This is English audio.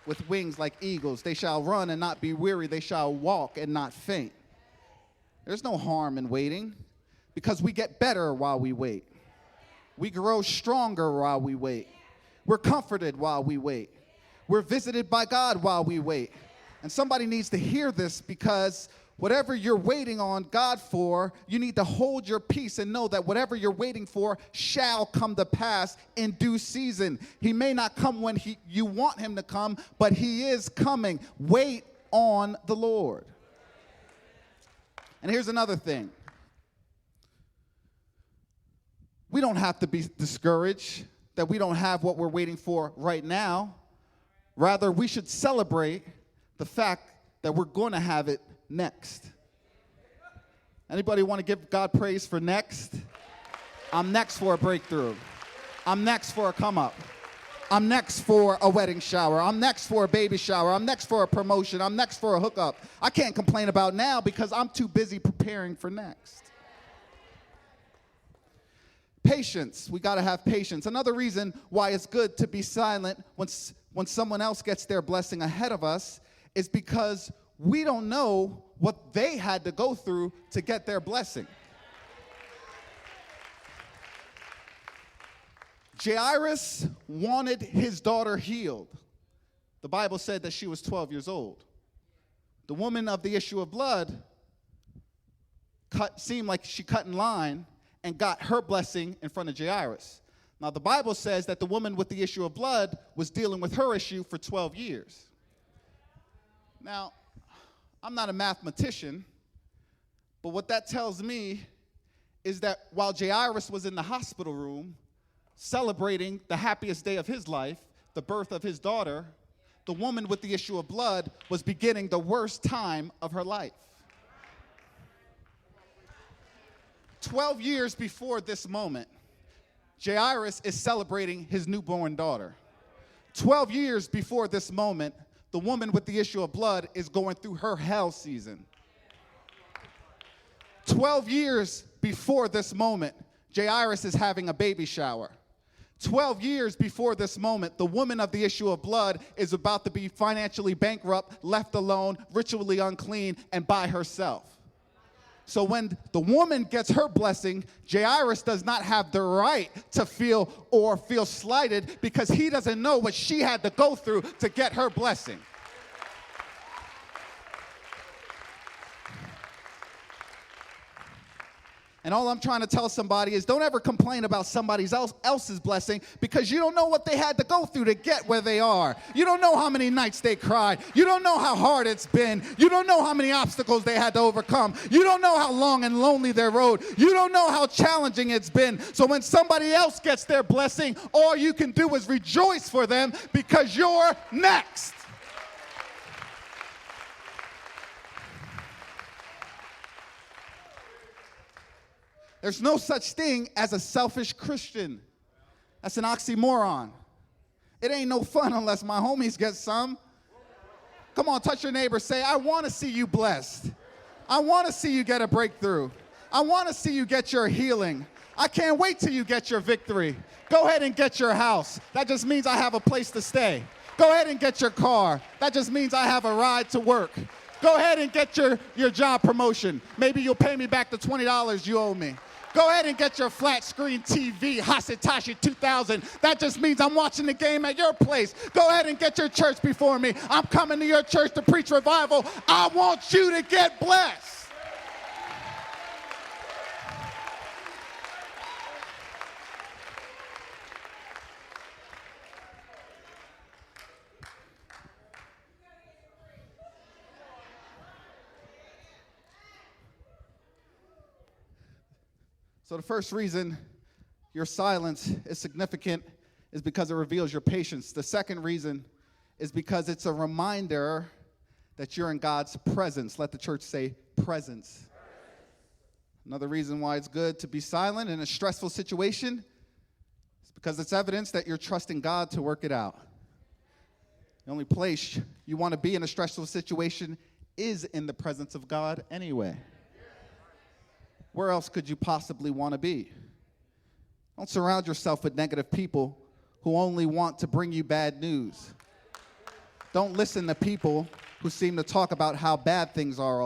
with wings like eagles. They shall run and not be weary. They shall walk and not faint. There's no harm in waiting because we get better while we wait. We grow stronger while we wait. We're comforted while we wait. We're visited by God while we wait. And somebody needs to hear this, because whatever you're waiting on God for, you need to hold your peace and know that whatever you're waiting for shall come to pass in due season. He may not come when you want him to come, but he is coming. Wait on the Lord. And here's another thing. We don't have to be discouraged that we don't have what we're waiting for right now. Rather, we should celebrate the fact that we're going to have it next. Anybody want to give God praise for next? I'm next for a breakthrough. I'm next for a come up. I'm next for a wedding shower. I'm next for a baby shower. I'm next for a promotion. I'm next for a hookup. I can't complain about now because I'm too busy preparing for next. Patience. We got to have patience. Another reason why it's good to be silent when someone else gets their blessing ahead of us is because we don't know what they had to go through to get their blessing. Jairus wanted his daughter healed. The Bible said that she was 12 years old. The woman of the issue of blood seemed like she cut in line and got her blessing in front of Jairus. Now, the Bible says that the woman with the issue of blood was dealing with her issue for 12 years. Now, I'm not a mathematician, but what that tells me is that while Jairus was in the hospital room celebrating the happiest day of his life, the birth of his daughter, the woman with the issue of blood was beginning the worst time of her life. 12 years before this moment, Jairus is celebrating his newborn daughter. 12 years before this moment, the woman with the issue of blood is going through her hell season. 12 years before this moment, Jairus is having a baby shower. 12 years before this moment, the woman of the issue of blood is about to be financially bankrupt, left alone, ritually unclean, and by herself. So when the woman gets her blessing, Jairus does not have the right to feel slighted because he doesn't know what she had to go through to get her blessing. And all I'm trying to tell somebody is don't ever complain about somebody else's blessing because you don't know what they had to go through to get where they are. You don't know how many nights they cried. You don't know how hard it's been. You don't know how many obstacles they had to overcome. You don't know how long and lonely their road. You don't know how challenging it's been. So when somebody else gets their blessing, all you can do is rejoice for them because you're next. There's no such thing as a selfish Christian. That's an oxymoron. It ain't no fun unless my homies get some. Come on, touch your neighbor. Say, I want to see you blessed. I want to see you get a breakthrough. I want to see you get your healing. I can't wait till you get your victory. Go ahead and get your house. That just means I have a place to stay. Go ahead and get your car. That just means I have a ride to work. Go ahead and get your job promotion. Maybe you'll pay me back the $20 you owe me. Go ahead and get your flat screen TV, Hasitashi 2000. That just means I'm watching the game at your place. Go ahead and get your church before me. I'm coming to your church to preach revival. I want you to get blessed. So the first reason your silence is significant is because it reveals your patience. The second reason is because it's a reminder that you're in God's presence. Let the church say presence. Another reason why it's good to be silent in a stressful situation is because it's evidence that you're trusting God to work it out. The only place you want to be in a stressful situation is in the presence of God anyway. Where else could you possibly want to be? Don't surround yourself with negative people who only want to bring you bad news. Don't listen to people who seem to talk about how bad things are